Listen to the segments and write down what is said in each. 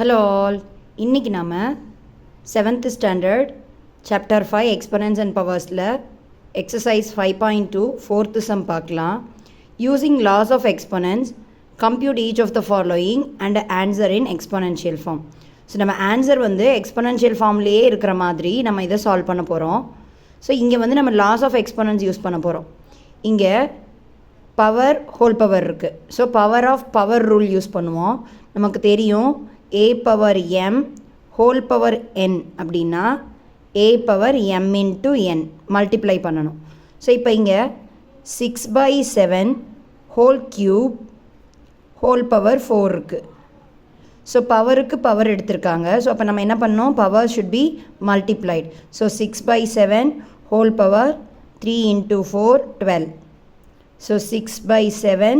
Hello all, இன்றைக்கி நாம் 7th standard chapter 5 exponents and பவர்ஸில் எக்ஸசைஸ் 5.2 4th சம் பார்க்கலாம். Using laws of exponents compute each of the following and answer in exponential form. So நம்ம answer exponential ஃபார்ம்லேயே இருக்கிற மாதிரி நம்ம இதை சால்வ் பண்ண போகிறோம். ஸோ இங்கே நம்ம லாஸ் ஆஃப் எக்ஸ்பொனன்ஸ் யூஸ் பண்ண போகிறோம். இங்கே பவர் ஹோல் பவர் இருக்குது. So power of power rule use பண்ணுவோம். நமக்கு தெரியும் a power m whole power n அப்படின்னா a power m into n multiply பண்ணணும். ஸோ இப்போ இங்கே 6/7 ஹோல் க்யூப் ஹோல் பவர் 4 இருக்குது. ஸோ பவருக்கு பவர் எடுத்திருக்காங்க. ஸோ அப்போ நம்ம என்ன பண்ணோம், power should be multiplied. So 6/7 whole power 3 into 4 12. So 6/7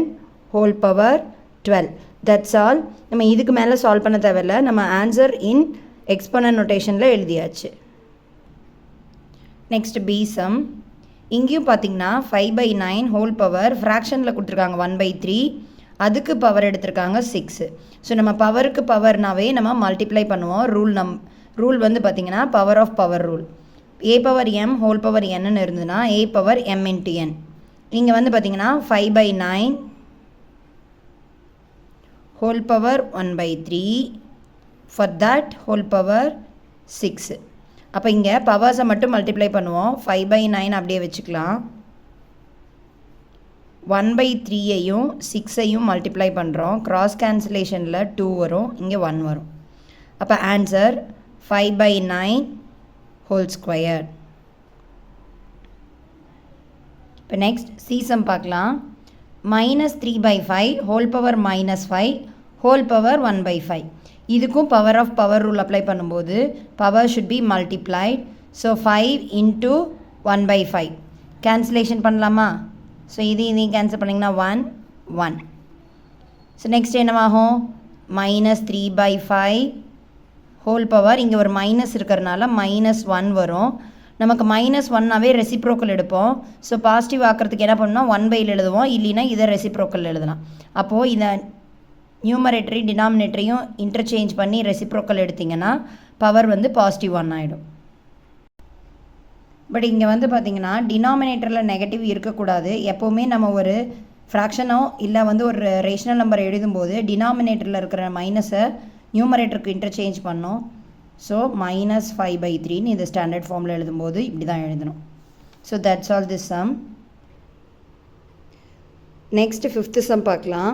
whole power 12. That's all. நம்ம இதுக்கு மேலே சால்வ் பண்ண தேவையில்ல. நம்ம ஆன்சர் இன் எக்ஸ்பொனன்ட் நோட்டேஷனில் எழுதியாச்சு. Next b sum. இங்கேயும் பார்த்தீங்கன்னா 5/9 ஹோல் பவர் ஃப்ராக்ஷனில் கொடுத்துருக்காங்க 1/3. அதுக்கு பவர் எடுத்திருக்காங்க 6. ஸோ நம்ம பவருக்கு பவர்னாவே நம்ம மல்டிப்ளை பண்ணுவோம். ரூல் பார்த்திங்கன்னா power of power rule. a power m whole power என்னன்னு இருந்ததுன்னா a power m into n. இங்கே பார்த்திங்கன்னா 5/9 whole power 1/3 for that whole power 6. அப்போ இங்கே பவர்ஸை மட்டும் மல்டிப்ளை பண்ணுவோம். 5/9 அப்படியே வச்சுக்கலாம். 1/3ஐயும் 6ஐயும் மல்டிப்ளை பண்ணுறோம். கிராஸ் கேன்சலேஷனில் 2 வரும், இங்கே 1 வரும். அப்போ ஆன்சர் 5/9 ஹோல் ஸ்கொயர். இப்போ நெக்ஸ்ட் சீசம் பார்க்கலாம். -3/5 ஹோல் பவர் -5 ஹோல் பவர் 1/5. இதுக்கும் power of power rule apply பண்ணும்போது power should be multiplied. So 5 into 1/5 cancellation பண்ணலாமா? ஸோ இதையும் கேன்சல் பண்ணிங்கன்னா 1 1. ஸோ நெக்ஸ்ட் என்னவாகும், -3/5 ஹோல் பவர், இங்கே ஒரு மைனஸ் இருக்கிறதுனால -1 வரும். நமக்கு -1னாவே ரெசிப்ரோக்கல் எடுப்போம். ஸோ பாசிட்டிவ் ஆக்கிறதுக்கு என்ன பண்ணணும், 1/ல் எழுதுவோம். இல்லைன்னா இதை ரெசிப்ரோக்கல் எழுதலாம். அப்போது இதை நியூமரேட்டரி டினாமினேட்டரையும் இன்டர்சேஞ்ச் பண்ணி ரெசிப்ரோக்கல் எடுத்திங்கன்னா பவர் பாசிட்டிவ் 1 ஆகிடும். பட் இங்கே பார்த்திங்கன்னா டினாமினேட்டரில் நெகட்டிவ் இருக்கக்கூடாது. எப்போவுமே நம்ம ஒரு ஃப்ராக்ஷனோ இல்லை ஒரு ரேஷனல் நம்பர் எழுதும்போது டினாமினேட்டரில் இருக்கிற மைனஸை நியூமரேட்டருக்கு இன்டர்சேஞ்ச் பண்ணோம். ஸோ -5/3ன்னு இந்த ஸ்டாண்டர்ட் ஃபார்மில் எழுதும்போது இப்படி தான் எழுதணும். So that's all this sum. Next 5th sum பார்க்கலாம்.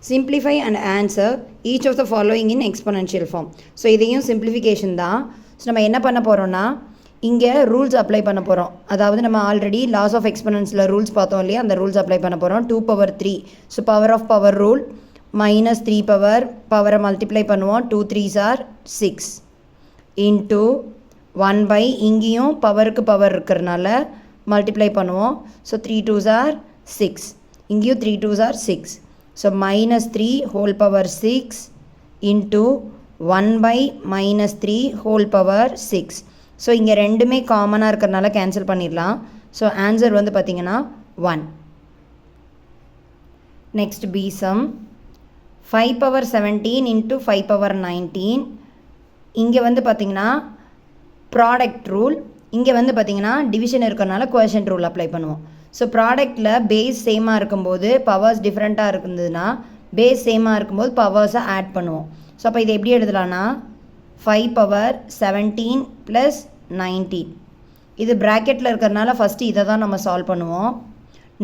Simplify and answer each of the following in exponential form. So இதையும் சிம்பிளிஃபிகேஷன் தான். ஸோ நம்ம என்ன பண்ண போகிறோம்னா இங்கே ரூல்ஸ் அப்ளை பண்ண போகிறோம். அதாவது நம்ம ஆல்ரெடி லாஸ் ஆஃப் எக்ஸ்பொனன்ஸில் ரூல்ஸ் பார்த்தோம் இல்லையா, அந்த ரூல்ஸ் அப்ளை பண்ண போகிறோம். 2/3. So power of power rule -3 பவரை மல்டிப்ளை பண்ணுவோம். 2 3s are 6 இன்ட்டு 1/, இங்கேயும் பவருக்கு பவர் இருக்கிறனால மல்டிப்ளை பண்ணுவோம். ஸோ 3 2s are 6, இங்கேயும் 3 2s are 6. So -3 whole power 6 into 1/-3 whole power 6. So இங்கே ரெண்டுமே காமனாக இருக்கிறனால கேன்சல் பண்ணிடலாம். ஸோ ஆன்சர் பார்த்திங்கன்னா 1. Next b sum. 5/17 இன்ட்டு 5/19. இங்கே பார்த்திங்கன்னா ப்ராடக்ட் ரூல், இங்கே பார்த்திங்கன்னா டிவிஷன் இருக்கிறனால கோஎஃபிஷியன்ட் ரூல் அப்ளை பண்ணுவோம். ஸோ ப்ராடக்டில் பேஸ் சேமாக இருக்கும்போது பவர்ஸ் டிஃப்ரெண்ட்டாக இருந்ததுன்னா பேஸ் சேமாக இருக்கும்போது பவர்ஸை ஆட் பண்ணுவோம். ஸோ அப்போ இதை எப்படி எழுதலான்னா 5/17 + 19. இது ப்ராக்கெட்டில் இருக்கிறதுனால ஃபஸ்ட்டு இதை தான் நம்ம சால்வ் பண்ணுவோம்.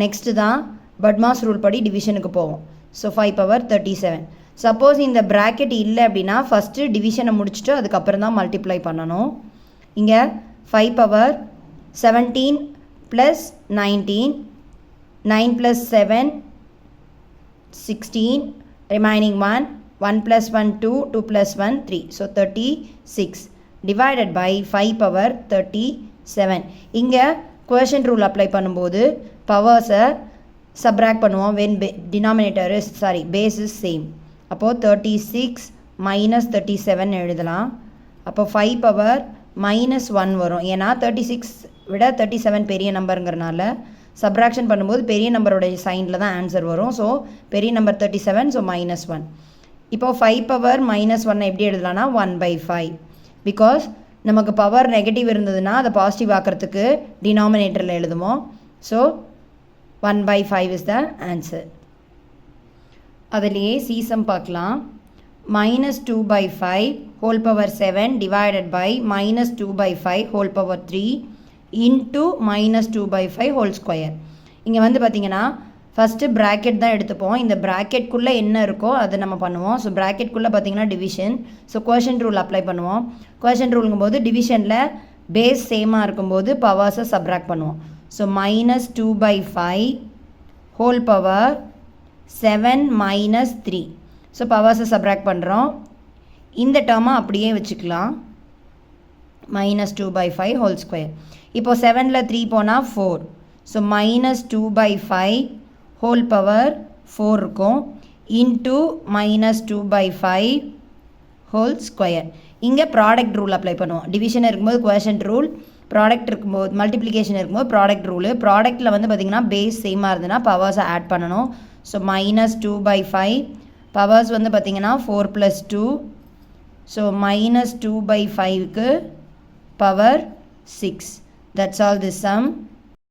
நெக்ஸ்ட்டு தான் பட்மாஸ் ரூல் படி டிவிஷனுக்கு போவோம். ஸோ 5/37. சப்போஸ் இந்த ப்ராக்கெட் இல்லை அப்படின்னா ஃபஸ்ட்டு டிவிஷனை முடிச்சுட்டு அதுக்கப்புறம் தான் மல்டிப்ளை பண்ணணும். இங்கே 5/17 + 19, 9 + 7 16, remaining 1 1 + 1 2 2 + 1 3. So 36 divided by 5/37. இங்கே கோஎஃபிஷியன்ட் ரூல் அப்ளை பண்ணும்போது பவர்ஸை சப்ராக்ட் பண்ணுவோம் when denominator is base is same. அப்போது 36 - 37 எழுதலாம். அப்போ 5/-1 வரும். ஏன்னா 36 விட 37 பெரிய நம்பருங்கிறனால சப்ராக்ஷன் பண்ணும்போது பெரிய நம்பரோடைய சைனில் தான் ஆன்சர் வரும். ஸோ பெரிய நம்பர் 37, ஸோ -1. இப்போ 5 பவர் -1 எப்படி எழுதலாம்னா 1/5 பிகாஸ் நமக்கு பவர் நெகட்டிவ் இருந்ததுன்னா அதை பாசிட்டிவ் ஆக்கிறதுக்கு டினாமினேட்டரில் எழுதுவோம். So 1/5 is the answer. அதுலேயே சீசம் பார்க்கலாம். -2/5 whole power 7 divided by -2/5 whole power 3 into -2/5 whole square. இங்கே வந்து பார்த்திங்கன்னா ஃபஸ்ட்டு ப்ராக்கெட் தான் எடுத்துப்போம். இந்த ப்ராக்கெட்குள்ளே என்ன இருக்கோ அதை நம்ம பண்ணுவோம். ஸோ ப்ராக்கெட்குள்ளே பார்த்திங்கன்னா division. So quotient rule apply பண்ணுவோம். கோஷன் ரூலுங்கும்போது டிவிஷனில் பேஸ் சேமாக இருக்கும்போது பவர்ஸை சப்ராக்ட் பண்ணுவோம். So -2/5 whole power 7 - 3. ஸோ பவர்ஸை சப்ராக்ட் பண்ணுறோம். இந்த டேர்மை அப்படியே வச்சுக்கலாம். -2/5 whole square. இப்போது 7ல் 3 போனால் 4. ஸோ -2/5 whole power 4 இருக்கும் இன்ட்டு -2/5 whole square. இங்கே ப்ராடக்ட் ரூல் அப்ளை பண்ணுவோம். டிவிஷன் இருக்கும்போது குவேஷன் ரூல், ப்ராடக்ட் இருக்கும்போது மல்டிப்ளிகேஷன் இருக்கும்போது ப்ராடக்ட் ரூலு. ப்ராடக்ட்டில் வந்து பார்த்திங்கன்னா பேஸ் சேமாக இருந்ததுன்னா பவர்ஸை ஆட் பண்ணணும். ஸோ -2/5 பவர்ஸ் வந்து பார்த்திங்கன்னா 4 + 2. ஸோ -2/5க்கு power 6. That's all this some.